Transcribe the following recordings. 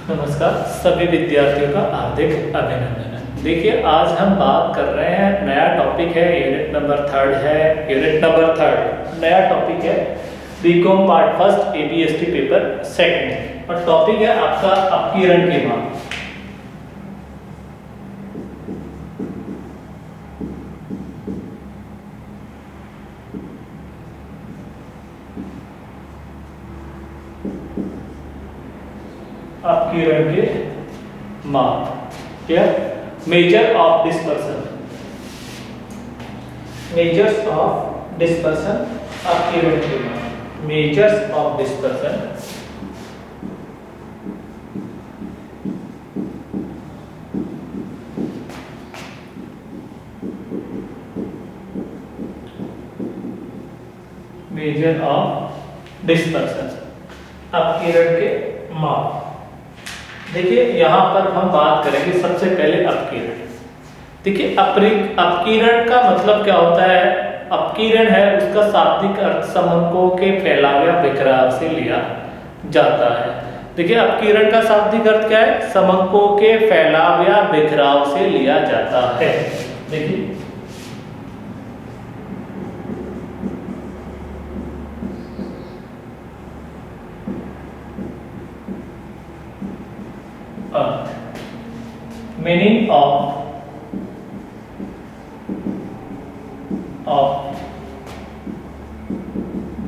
नमस्कार सभी विद्यार्थियों का हार्दिक अभिनंदन। देखिए आज हम बात कर रहे हैं, नया टॉपिक है, यूनिट नंबर थर्ड है। यूनिट नंबर थर्ड नया टॉपिक है BCom part first ABST paper second, और टॉपिक है आपका अपकिरण के माप। अपकिरण के माप क्या? Measure of dispersion, measures of dispersion, अपकिरण के माप, measures of dispersion. Measure of dispersion, अपकिरण के माप। देखिए यहाँ पर हम बात करेंगे सबसे पहले अपकिरण। देखिए अपकिरण का मतलब क्या होता है? अपकिरण है उसका शाब्दिक अर्थ समंकों के फैलाव या बिखराव से लिया जाता है। देखिए अपकिरण का शाब्दिक अर्थ क्या है? समंकों के फैलाव या बिखराव से लिया जाता है। देखिए meaning of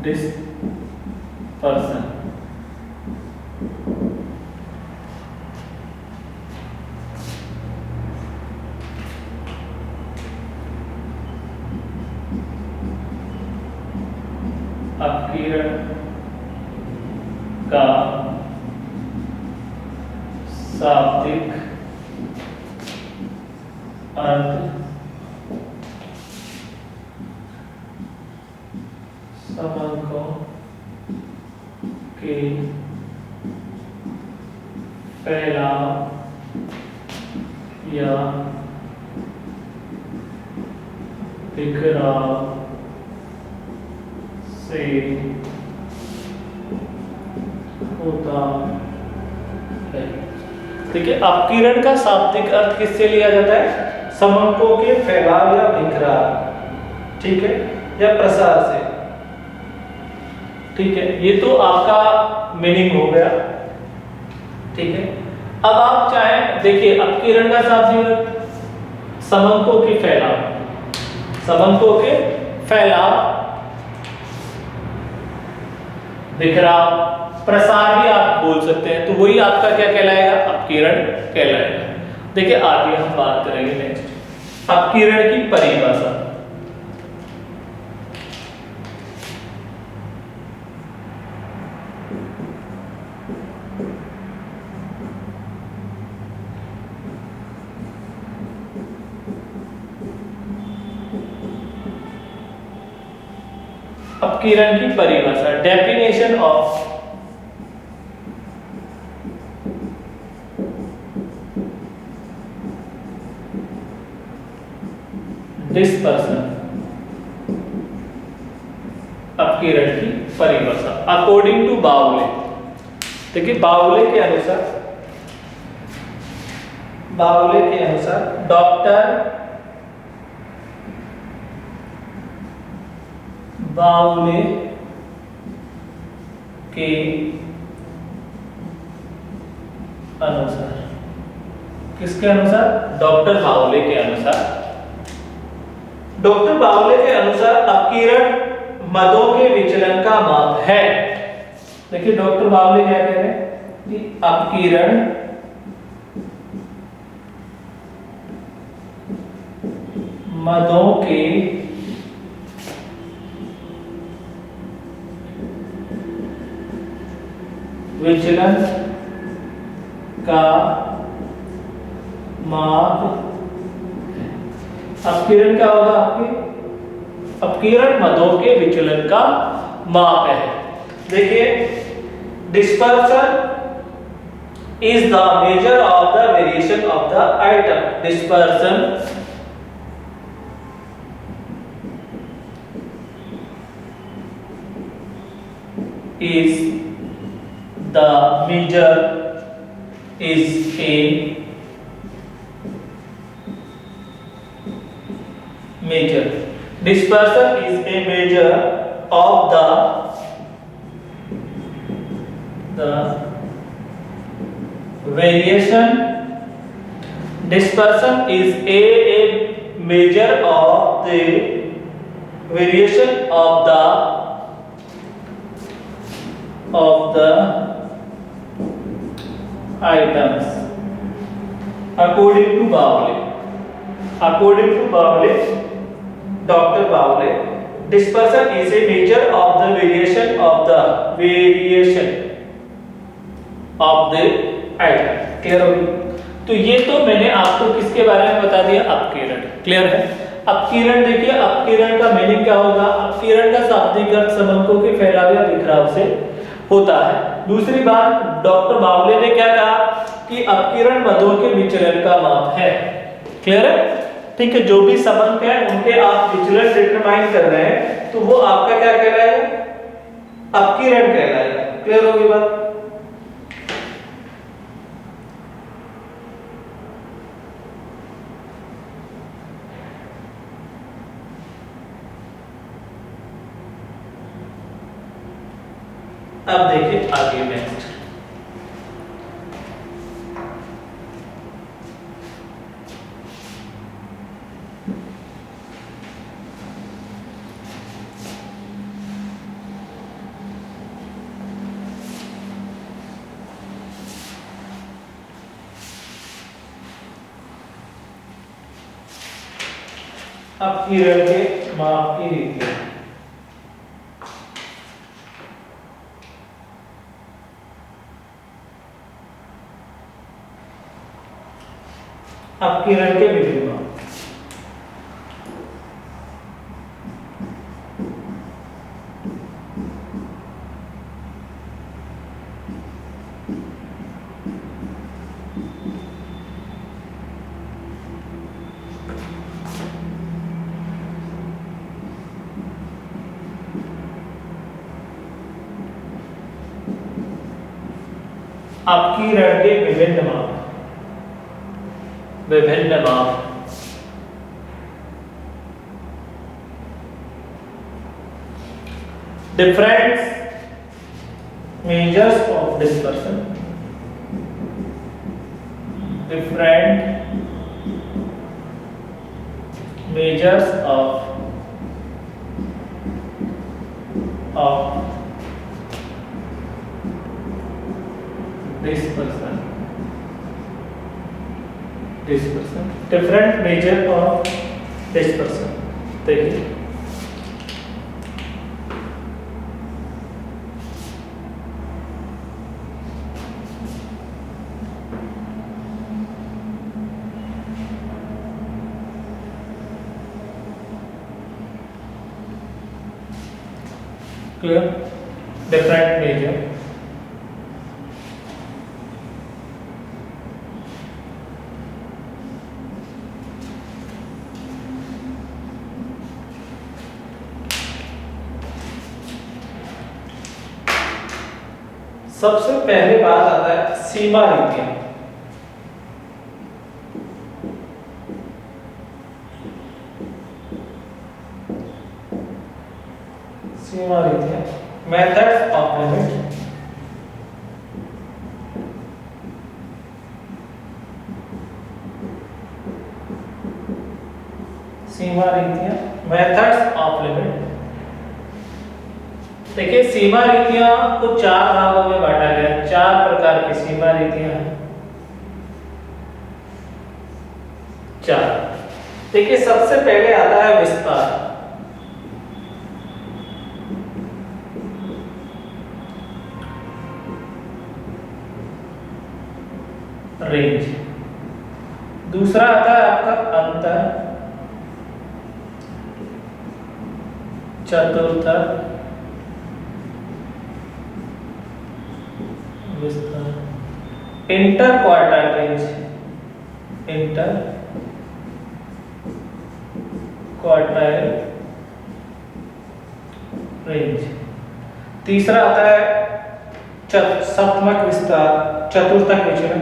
dispersion, अपकिरण का शाब्दिक अर्थ समंकों के फैलाव या बिखराव से होता है। देखिए अपकिरण का शाब्दिक अर्थ किससे लिया जाता है? समंकों के फैलाव या बिखराव, ठीक है, या प्रसार से। ठीक है, ये तो आपका मीनिंग हो गया। ठीक है, अब आप चाहें, देखिए अपकिरण का शाब्दिक अर्थ समंकों के फैलाव, समंकों के फैलाव, बिखराव, प्रसार भी आप बोल सकते हैं, तो वही आपका क्या कहलाएगा? अपकिरण कहलाएगा। देखिए आगे हम बात करेंगे नेक्स्ट अपकिरण की परिभाषा। अपकिरण की परिभाषा, डेफिनेशन ऑफ डिस्पर्सन, अपकिरण की परिभाषा अकॉर्डिंग टू बाउले। देखिए बाउले के अनुसार, बाउले के अनुसार डॉक्टर बाउले के अनुसार, किसके अनुसार? डॉक्टर बाउले के अनुसार, डॉक्टर बावले के अनुसार अपकिरण मदों के विचलन का माप है। देखिए डॉक्टर बावले क्या कह रहे हैं कि अपकिरण मदों के विचलन का माप। अपकिरण क्या होगा? आपके अपकिरण मदों के विचलन का माप है। देखिए dispersion is the measure of the variation of the item. Dispersion is the measure is a measure. Dispersion is a measure of the variation. Dispersion is a measure of the variation of the items according to Bawley. According to Bawley, Dr. Bawley, dispersion is a measure of the variation of the item. Clear होगी? तो ये तो मैंने आपको किसके बारे में बता दिया? अपकिरण. क्लियर है? अपकिरण देखिए, अपकिरण का मीनिंग क्या होगा? अपकिरण का शाब्दिक अर्थ समंकों के फैलाव या बिखराव से होता है. दूसरी बात, डॉक्टर बावले ने क्या कहा कि अपकिरण मदों के विचलन का माप है. क्लियर है? ठीक है, जो भी समंक है उनके आप विचलन डिटरमाइन कर रहे हैं तो वो आपका क्या कहलाएगा? अपकिरण कहलाएगा. क्लियर होगी बात? अब देखिए आगे नेक्स्ट. अपकिरण के माप की रीति. अपकिरण के विभिन्न माप. अपकिरण के विभिन्न माप. विभिन्न माप. Different measures of dispersion. Different measures of dispersion. Different measure of dispersion. देखिए, क्लियर? Different measure. सबसे पहले बात आता है सीमा रीतियां. सीमा रीतियां, मेथड्स ऑफ लिमिट. सीमा रीतियां, मेथड्स ऑफ लिमिट. देखिए, सीमा रीतियां को चार भागों में बांटा गया. चार प्रकार की सीमा रीतियां हैं. चार. देखिए, सबसे पहले आता है विस्तार. रेंज. दूसरा आता है आपका अंतर. चतुर्थ विस्तार. Inter quartile range. Inter quartile range. तीसरा आता है सप्तमक विस्तार. चतुर्थक विचलन.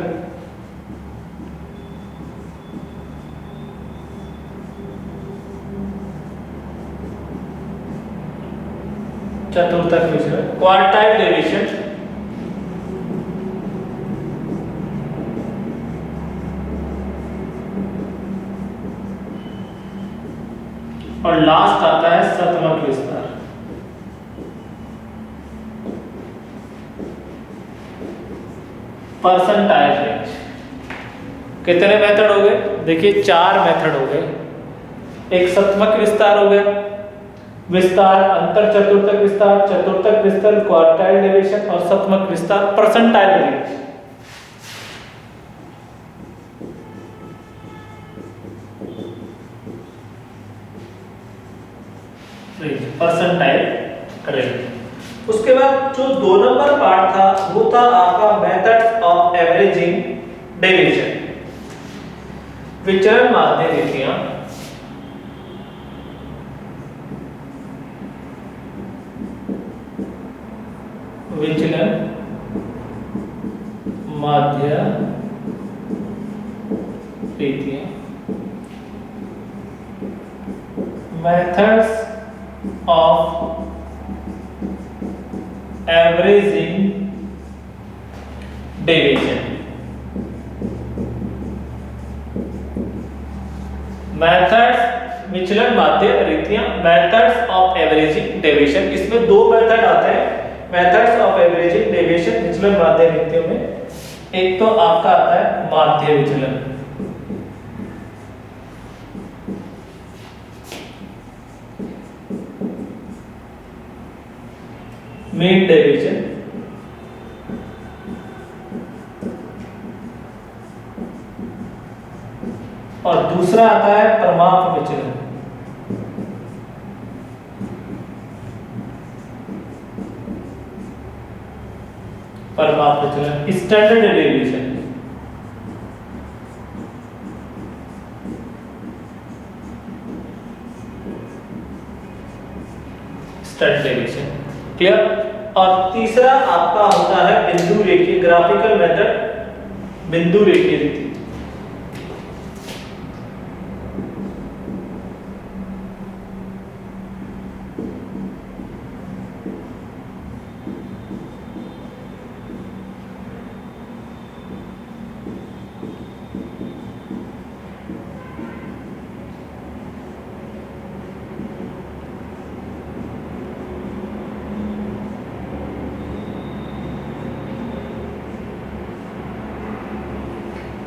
चतुर्थक विचलन, क्वार्टाइल डेविएशन, और लास्ट आता है शतमक विस्तार। Percentile range. कितने मेथड हो गए? देखिए 4 मेथड हो गए। एक शतमक विस्तार हो गया, विस्तार, अंतर चतुर्थक विस्तार, चतुर्थक विस्तार, क्वार्टाइल डेविएशन और शतमक विस्तार, परसेंटाइल रेंज। Percentile range. उसके बाद जो 2 नंबर पार्ट था वो था आपका मेथड्स ऑफ एवरेजिंग डेविएशन, विचलन माध्य रीतियां। विचलन माध्य रीतियां, methods of averaging deviation। Methods, विचलन माध्य रीतियां, मेथड्स ऑफ एवरेजिंग डेविएशन। इसमें 2 मेथड आते हैं मेथड्स ऑफ एवरेजिंग डेविएशन विचलन माध्य रीतियों में। एक तो आपका आता है माध्य विचलन, मीन डेविएशन, और दूसरा आता है प्रमाप विचलन। प्रमाप विचलन, standard deviation. Standard deviation, clear. और तीसरा आपका होता है बिंदु रेखीय, ग्राफिकल मेथड, बिंदु रेखीय रीति।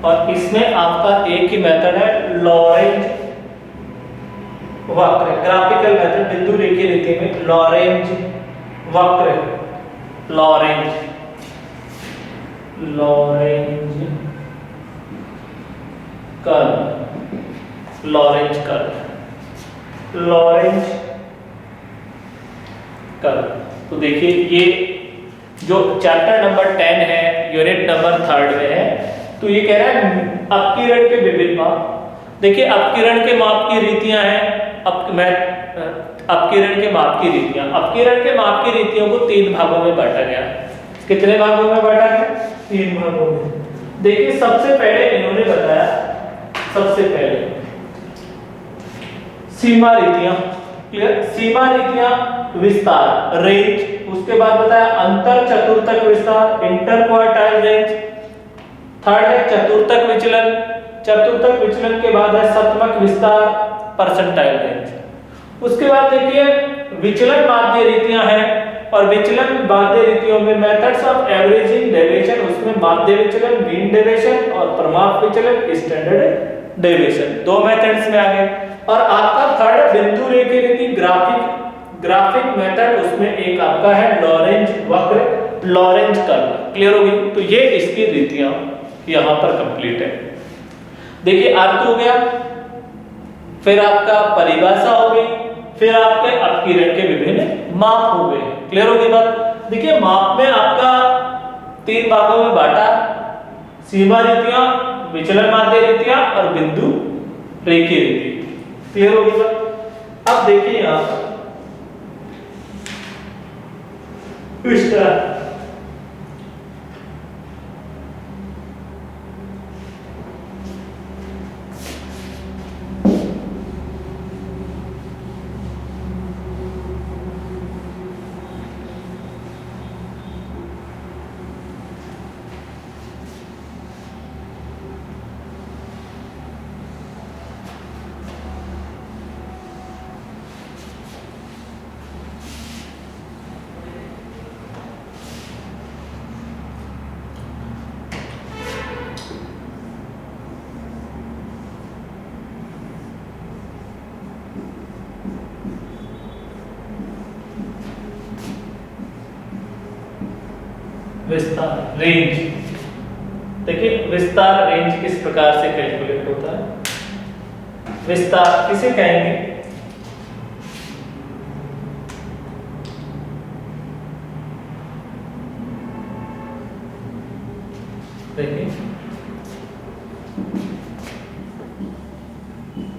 और इसमें आपका एक ही मेथड है लॉरेंज वक्र, ग्राफिकल मेथड बिंदु रेखीय रीति में लॉरेंज वक्र, Lorentz curve, Lorentz curve, Lorentz curve. तो देखिए ये जो चैप्टर नंबर 10 है, यूनिट नंबर 3 में है, तो ये कह रहा है अपकिरण के विभिन्न माप। देखिए अपकिरण के माप की रीतियां हैं, अपकिरण के माप की रीतियां, अपकिरण के माप की रीतियों को 3 भागों में बांटा गया। कितने भागों में बांटा गया? 3 भागों में। देखिए सबसे पहले इन्होंने बताया, सबसे पहले सीमा रीतियां, क्लियर, सीमा रीतियां, विस्तार रेंज, उसके बाद बताया अंतर चतुर्थक विस्तार, इंटर क्वार्टाइल रेंज, थर्ड है चतुर्थक विचलन, चतुर्थक विचलन के बाद है शतमक विस्तार, परसेंटाइल रेंज। उसके बाद देखिए विचलन माध्य रीतियां हैं, और विचलन माध्य रीतियों में मेथड्स ऑफ एवरेजिंग डेविएशन, उसमें माध्य विचलन, मीन डेविएशन और प्रमाप विचलन, स्टैंडर्ड डेविएशन, 2 मेथड्स में आ गए। और आपका थर्ड बिंदु रेखीय रीति, ग्राफिक मेथड, उसमें एक आपका है लॉरेंज वक्र, लॉरेंज कर्व, क्लियर होगी। तो ये इसकी रीतियां यहां पर कंप्लीट है। देखिए अर्थ हो गया, फिर आपका परिभाषा हो गई, फिर आपके अपकिरण के विभिन्न माप हो गए, क्लियर होगी बात। देखिए माप में आपका 3 भागों में बांटा, सीमा रीतियां, विचलन माध्य रीतियां और बिंदु रेखीय रीति, क्लियर होगी बात। अब देखिए यहां पर इस तरह विस्तार रेंज। देखिए विस्तार रेंज किस प्रकार से कैलकुलेट होता है। विस्तार किसे कहेंगे, देखिए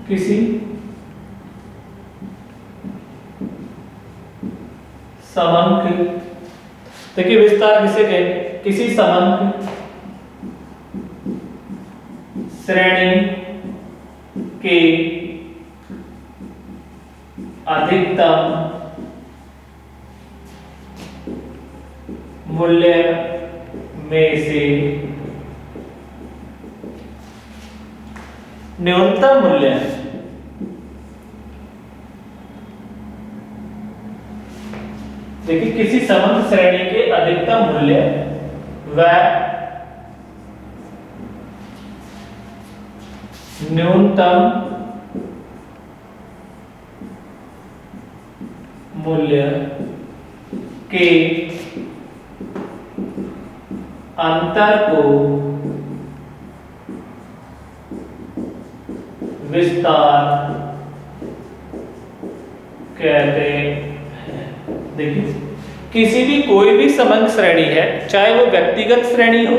किसी समांक, देखिए विस्तार किसे कहेंगे, किसी समांक श्रेणी के अधिकतम मूल्य में से न्यूनतम मूल्य, देखिए किसी समंत श्रेणी के अधिकतम मूल्य व न्यूनतम मूल्य के अंतर को विस्तार कहते हैं। देखिए किसी भी कोई भी समंक श्रेणी है, चाहे वो व्यक्तिगत श्रेणी हो,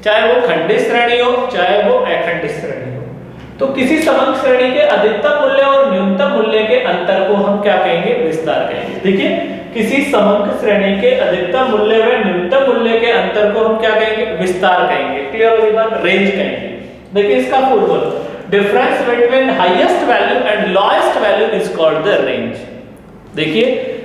चाहे वो खंडित श्रेणी हो, चाहे वो अखंडित श्रेणी हो, तो किसी समंक श्रेणी के अधिकतम मूल्य और न्यूनतम मूल्य के अंतर को हम क्या कहेंगे, विस्तार कहेंगे। देखिए किसी समंक श्रेणी के अधिकतम मूल्य व न्यूनतम मूल्य के अंतर को हम क्या कहेंगे, विस्तार कहेंगे। क्लियर होगी बात, रेंज कहेंगे। देखिए इसका formula, difference between highest value and lowest value is called the range. देखिए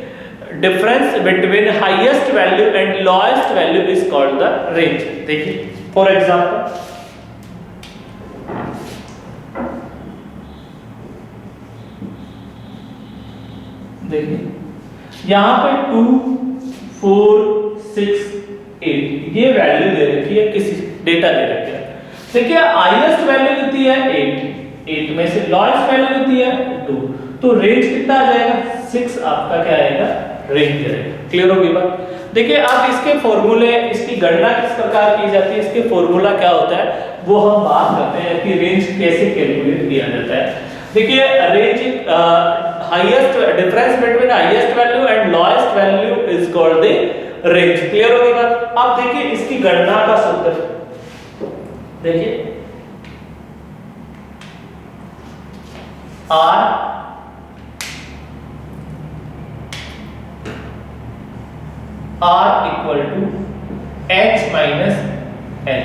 difference between highest value and lowest value is called the range. देखिए फॉर एग्जांपल, देखिए यहां पे 2 4 6 8 ये वैल्यू दे रखी है, किसी डेटा दे रखा है। देखिए हाईएस्ट वैल्यू कितनी है 8 में से लोएस्ट वैल्यू कितनी है 2, तो रेंज कितना आ जाएगा 6 आपका क्या आएगा, रेंज आएगा। क्लियर होगी बात। देखिए अब इसके फॉर्मूले, इसकी गणना किस प्रकार की जाती है, इसके फॉर्मूला क्या होता है वो हम बात करते हैं कि रेंज कैसे कैलकुलेट किया जाता है। देखिए range highest difference between highest value and lowest value is called the range. Clear होगी बात। अब देखिए इसकी गणना का सूत्र, देखिए R equal to H minus L।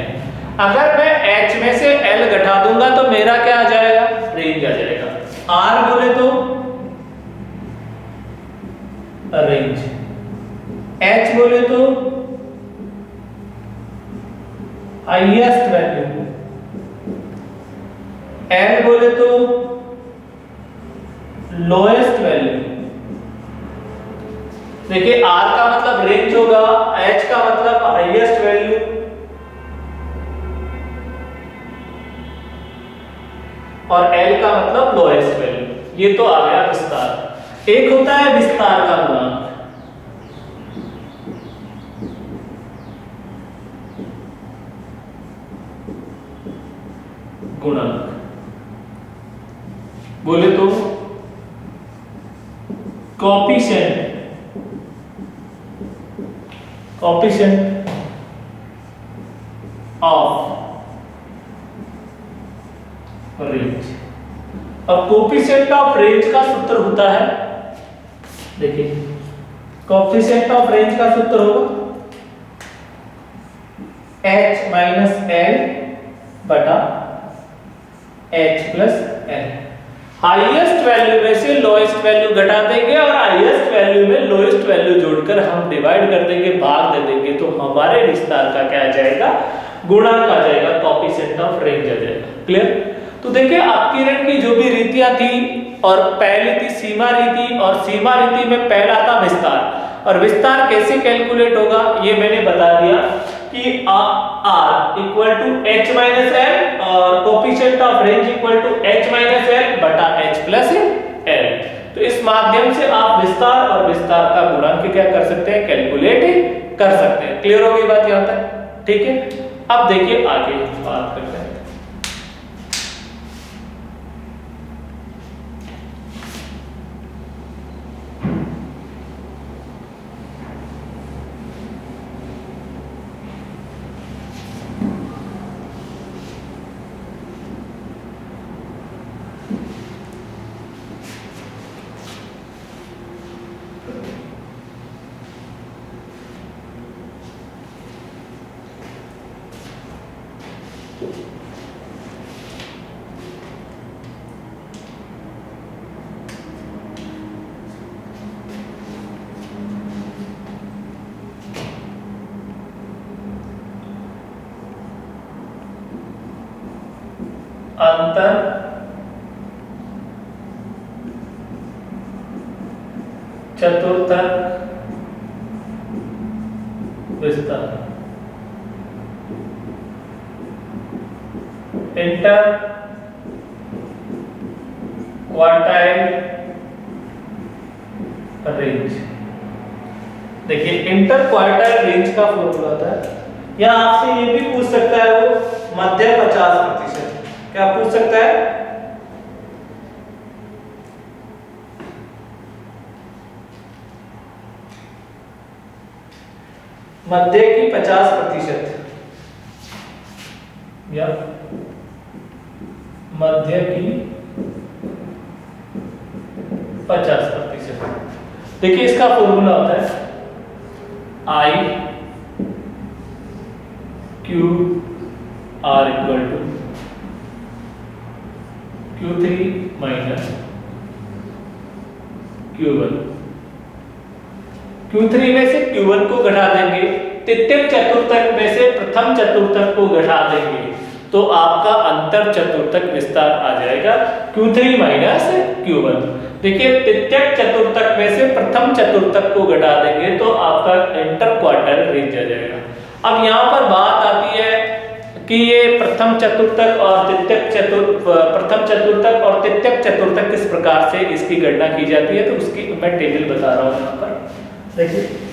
अगर मैं H में से L घटा दूंगा तो मेरा क्या आ जाएगा, रेंज आ जाएगा। R बोले तो रेंज, H बोले तो हाईएस्ट वैल्यू, L बोले तो लोएस्ट वैल्यू। देखिए R का मतलब रेंज होगा, H का मतलब हाईएस्ट वैल्यू, और L का मतलब लोएस्ट वैल्यू। ये तो आ गया विस्तार। एक होता है विस्तार का गुणांक, बोले तो कोएफिशिएंट ऑफ रेंज। और कोएफिशिएंट ऑफ रेंज का सूत्र होता है, देखिए कोएफिशिएंट ऑफ रेंज का सूत्र होगा H माइनस L बटा H plus L। Highest value में से लोएस्ट वैल्यू घटा देंगे और हाईएस्ट वैल्यू में लोएस्ट वैल्यू जोड़कर हम डिवाइड कर देंगे, भाग दे देंगे, तो हमारे विस्तार का क्या आ जाएगा, गुणांक आ जाएगा, कोएफिशिएंट ऑफ रेंज आ जाएगा। क्लियर। तो देखिए अपकीर्ण की जो भी रीतियां थी, और पहली थी सीमा रीति, और सीमा रीति में पहला था विस्तार। और विस्तार कैसे कैलकुलेट होगा ये मैंने बता दिया कि R equal to H minus L और coefficient of range equal to H minus L बटा H प्लस L। तो इस माध्यम से आप विस्तार और विस्तार का गुणांक क्या कर सकते हैं, कैलकुलेट कर सकते हैं। क्लियर हो गई बात यहाँ तक? ठीक है, अब देखिए आगे बात करते हैं। अंतर चतुर्थक विस्तार, इंटर क्वार्टाइल रेंज। देखिए इंटर क्वार्टाइल रेंज का फॉर्मूला होता है, या आपसे ये भी पूछ सकता है वो मध्य 50%। क्या पूछ सकता है? मध्य की 50% या मध्य की 50%। देखिए इसका फॉर्मूला होता है I Q R equal to Q3 minus Q1। Q3 में से Q1 को घटा देंगे, तृतीयक चतुर्थक में से प्रथम चतुर्थक को घटा देंगे, तो आपका अंतर चतुर्थक विस्तार आ जाएगा Q3 माइनस Q1। देखिए तृतीयक चतुर्थक में से प्रथम चतुर्थक को घटा देंगे तो आपका इंटर क्वार्टाइल रेंज आ जाएगा। अब यहाँ पर बात आती है कि ये प्रथम चतुर्थक और प्रथम चतुर्थक और तृतीयक चतुर्थक किस प्रकार से इसकी गणना की जाती है, तो उसकी मैं टेबल बता रहा हूँ यहाँ पर। देखिए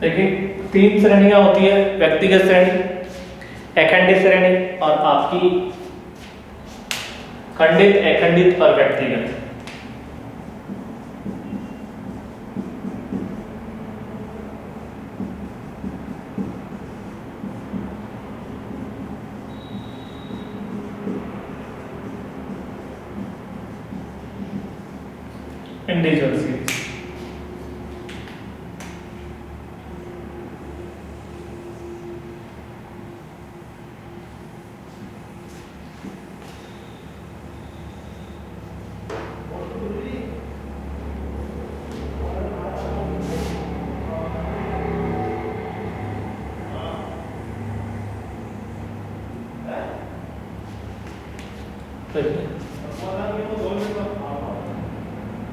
देखिए तीन श्रेणियां होती है, व्यक्तिगत श्रेणी, अखंडित श्रेणी और आपकी खंडित, अखंडित और व्यक्तिगत। Individual series.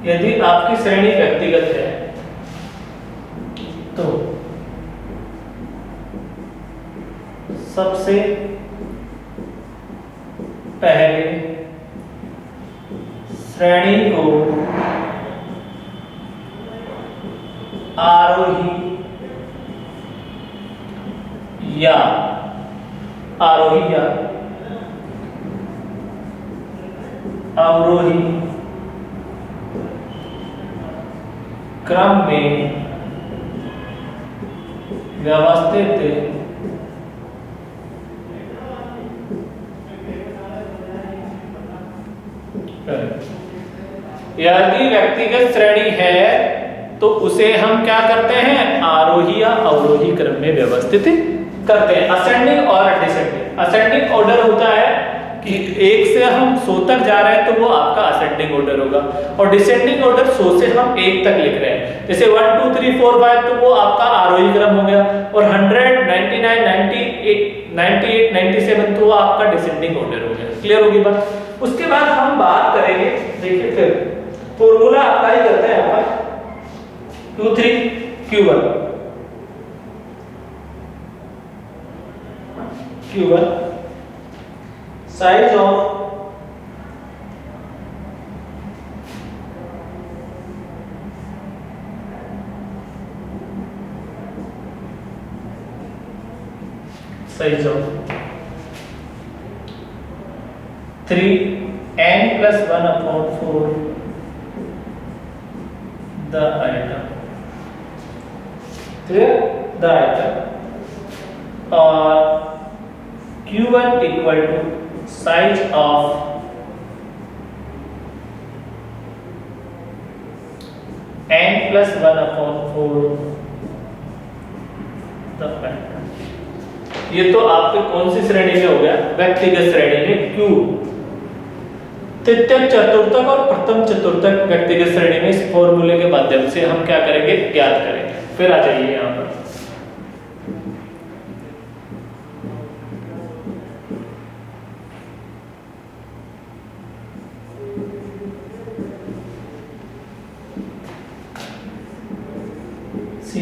यदि आपकी श्रेणी व्यक्तिगत है तो सबसे पहले श्रेणी को आरोही या अवरोही क्रम में व्यवस्थित करें। यदि व्यक्तिगत श्रेणी है तो उसे हम क्या करते हैं, आरोही या अवरोही क्रम में व्यवस्थित करते हैं। असेंडिंग और डिसेंडिंग। असेंडिंग ऑर्डर होता है कि 1 से हम 100 तक जा रहे हैं तो वो आपका असेंडिंग ऑर्डर होगा, और डिसेंडिंग ऑर्डर 100 से हम 1 तक लिख रहे हैं, जैसे 1 2 3 4 5 तो वो आपका आरोही क्रम हो गया, और 100 99 98 98 97 तो वो आपका डिसेंडिंग ऑर्डर हो गया। क्लियर होगी बात। उसके बाद हम बात करेंगे, देखिए फिर फॉर्मूला अप्लाई करते हैं यहाँ पर Q3 Q1 size of (3) n+1/4 the item, clear, the item, or Q1 equal to size of n+1/4 the item। ये तो आपके कौन सी श्रेणी में हो गया, व्यक्तिगत श्रेणी में Q। तृतीयक चतुर्थक और प्रथम चतुर्थक व्यक्तिगत श्रेणी में इस फॉर्मूले के माध्यम से हम क्या करेंगे, ज्ञात करेंगे। फिर आ जाइए यहाँ पर सी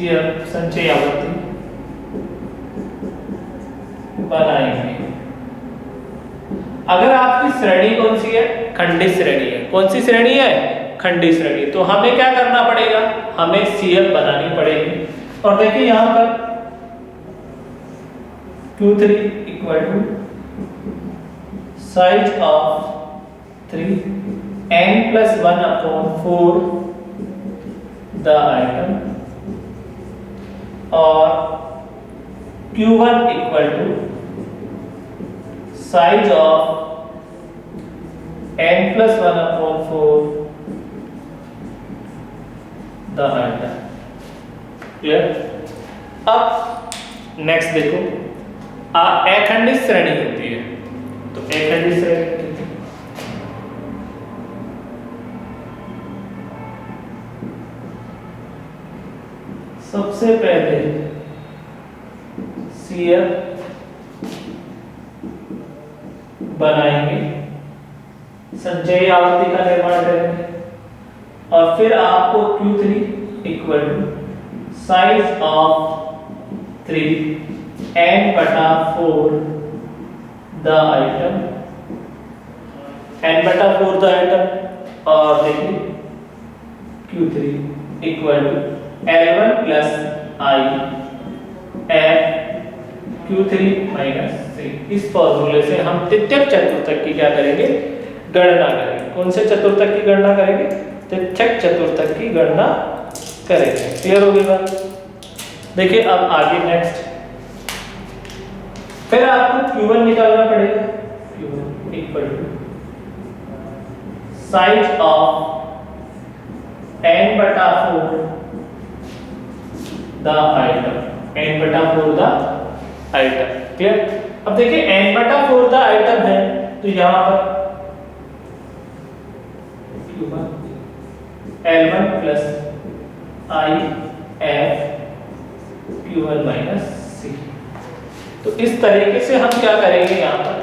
है संचय आवृत्ति बनाएंगे। अगर आपकी श्रेणी कौन सी है, खंडित श्रेणी है। कौन सी श्रेणी है, खंडित श्रेणी। तो हमें क्या करना पड़ेगा, हमें CF बनानी पड़ेगी। और देखिए यहां पर Q3 equal to size of 3 n+1/4 the item, और Q1 equal to size of n+1/4 the item. Clear. अब नेक्स्ट देखो, अखंडित श्रेणी होती है, तो अखंडित श्रेणी सबसे पहले CF बनाएंगे, संचयी आवृत्ति का निर्माण करेंगे, और फिर आपको Q3 equal to size of 3 n/4 the item, n/4 the item, और देखिए Q3 equal to L1 plus I F Q3 minus 3। इस फॉर्मूले से हम तृतीयक चतुर्थक की क्या करेंगे, गणना करेंगे। कौन से चतुर्थक की गणना करेंगे, तृतीयक चतुर्थक की गणना करेंगे। क्लियर हो गई बात। देखिए अब आगे नेक्स्ट फिर आपको Q1 निकालना पड़ेगा। Q1 equal to size of n/4 the item, n/4 the item. Clear? अब देखिए n/4 द आइटम है तो यहां पर Q1 L1 plus I F Q1 minus C। तो इस तरीके से हम क्या करेंगे यहां पर,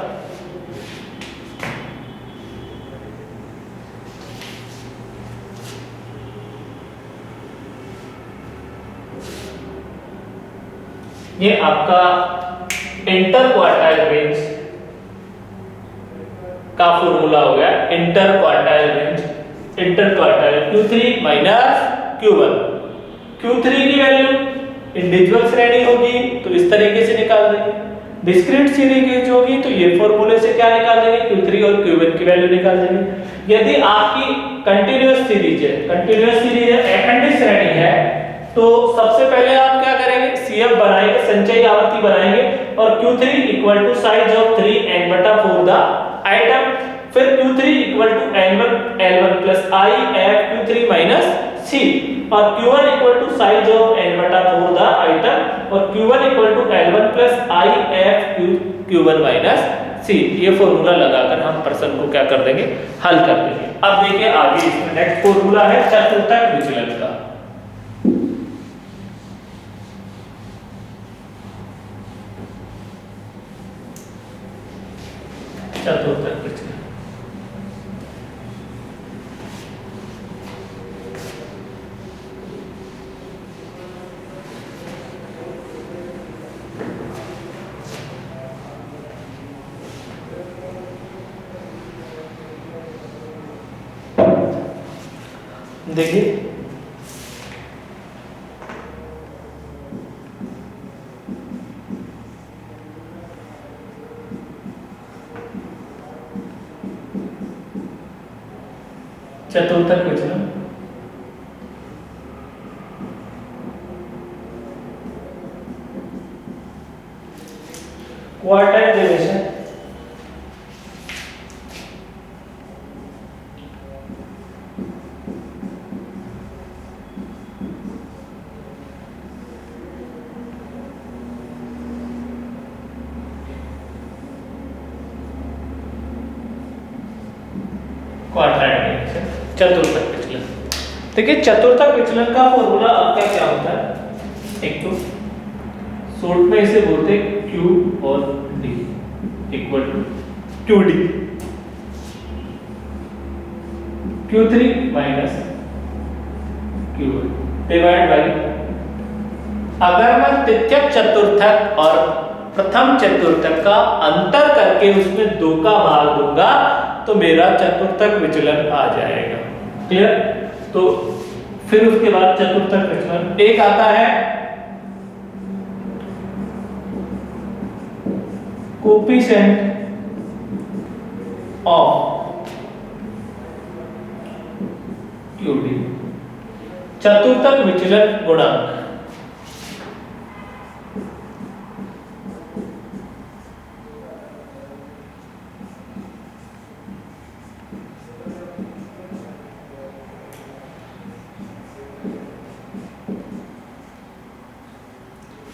ये आपका इंटर क्वार्टाइल रेंज का फॉर्मूला हो गया। Inter quartile range, inter quartile Q3 minus Q1। Q3 की वैल्यू इंडिविजुअल श्रेणी होगी तो इस तरीके से निकाल देंगे, डिस्क्रीट सीरीज होगी तो ये फॉर्मूले से क्या निकाल देंगे, Q3 और Q1 की वैल्यू निकाल देंगे। यदि आपकी कंटीन्यूअस सीरीज है, कंटीन्यूअस सीरीज है, अखंडित श्रेणी है, तो सबसे पहले आप क्या करेंगे, CF बनाएंगे, संचयी आवर्ती बनाएंगे और Q3 equal to size of 3n/4 the item, फिर Q3 equal to L1 plus I F Q3 minus C और Q1 equal to size of n/4 the item और Q1 equal to L1 plus I F Q1 minus C। ये formula लगाकर हम प्रश्न को क्या कर देंगे, हल कर देंगे। अब देखिए आगे इसमें नेक्स्ट फॉर्मूला है चतुर्थक विचलन का। चतुर्थक विचलन, देखिए चतुर्थक विचलन क्वार्टाइल डेविएशन चतुर्थक विचलन। देखिए चतुर्थक विचलन का फॉर्मूला आपका क्या होता है, एक तो शॉर्ट में इसे बोलते हैं Q और D equal to QD, Q3 minus Q1 divide by, अगर मैं तृतीयक चतुर्थक और प्रथम चतुर्थक का अंतर करके उसमें 2 का भाग दूंगा तो मेरा चतुर्थक विचलन आ जाएगा। क्लियर? तो फिर उसके बाद चतुर्थक विचलन एक आता है कोफिशिएंट ऑफ QD, चतुर्थक विचलन गुणांक।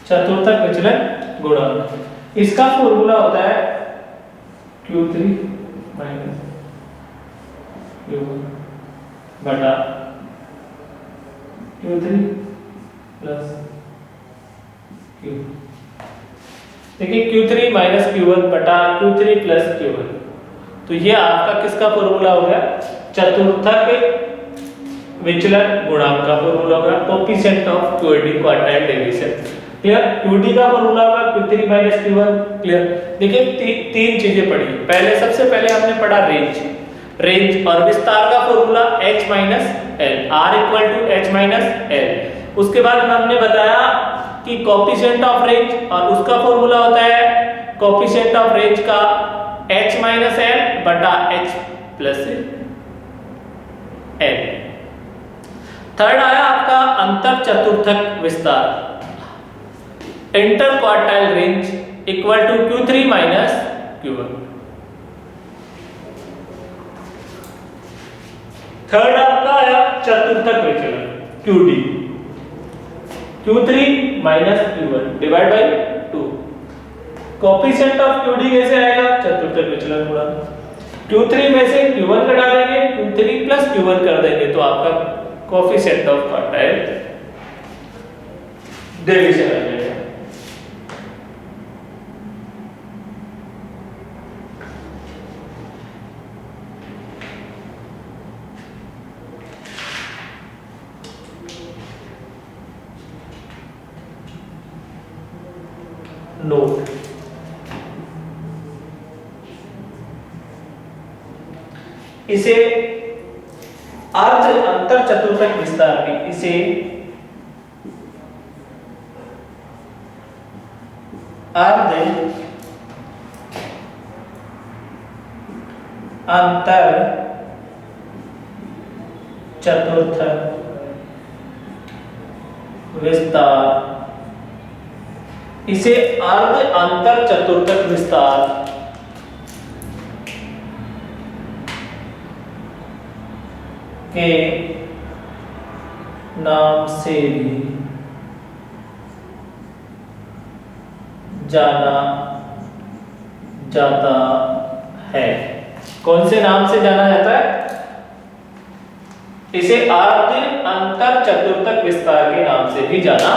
चतुर्थक विचलन गुणांक, इसका फॉर्मूला होता है Q3 माइनस Q1 बटा Q3 प्लस Q। देखिए Q3 माइनस Q1 बटा Q3 प्लस Q1, तो ये आपका किसका फॉर्मूला हो गया, चतुर्थक विचलन गुणांक का फॉर्मूला होगा, coefficient of QD quartile deviation. Clear? QD का फॉर्मूला होगा Q3 माइनस Q1। क्लियर? देखिए तीन चीजें पढ़ी, पहले सबसे पहले हमने पढ़ा रेंज, रेंज और विस्तार का formula H minus L, R equal to H minus L। उसके बाद हमने बताया कि कोफिशिएंट ऑफ रेंज और उसका फॉर्मूला होता है कोफिशिएंट ऑफ रेंज का H माइनस L बटा H प्लस L। थर्ड आया आपका अंतर चतुर्थक विस्तार, inter quartile range equal to Q3 minus Q1। Third आपका आया चतुर्थक विचलन QD, Q3 minus Q1 divide by 2। Coefficient of QD कैसे आएगा? चतुर्थक विचलन गुणा Q3 में से Q1 घटा देंगे, Q3 प्लस Q1 कर देंगे तो आपका कोएफिशिएंट ऑफ क्वार्टाइल डिवीजन आ जाएगा। नोट, इसे अर्ध अंतर चतुर्थक विस्तार में इसे अर्ध अंतर चतुर्थक विस्तार, इसे अर्ध अंतर चतुर्थक विस्तार के नाम से भी जाना जाता है। कौन से नाम से जाना जाता है? इसे अर्ध अंतर चतुर्थक विस्तार के नाम से भी जाना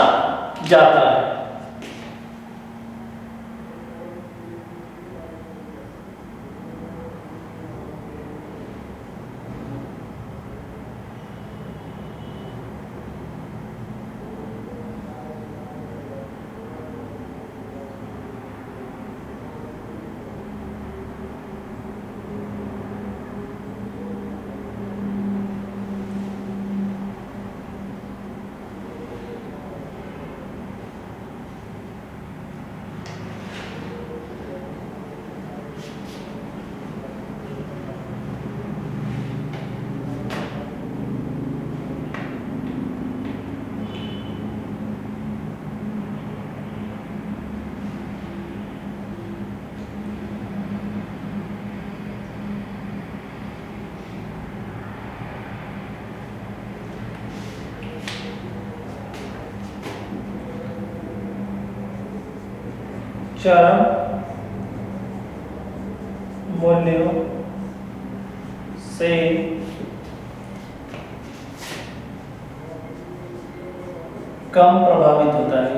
जाता है। चरम मूल्यों से कम प्रभावित होता है।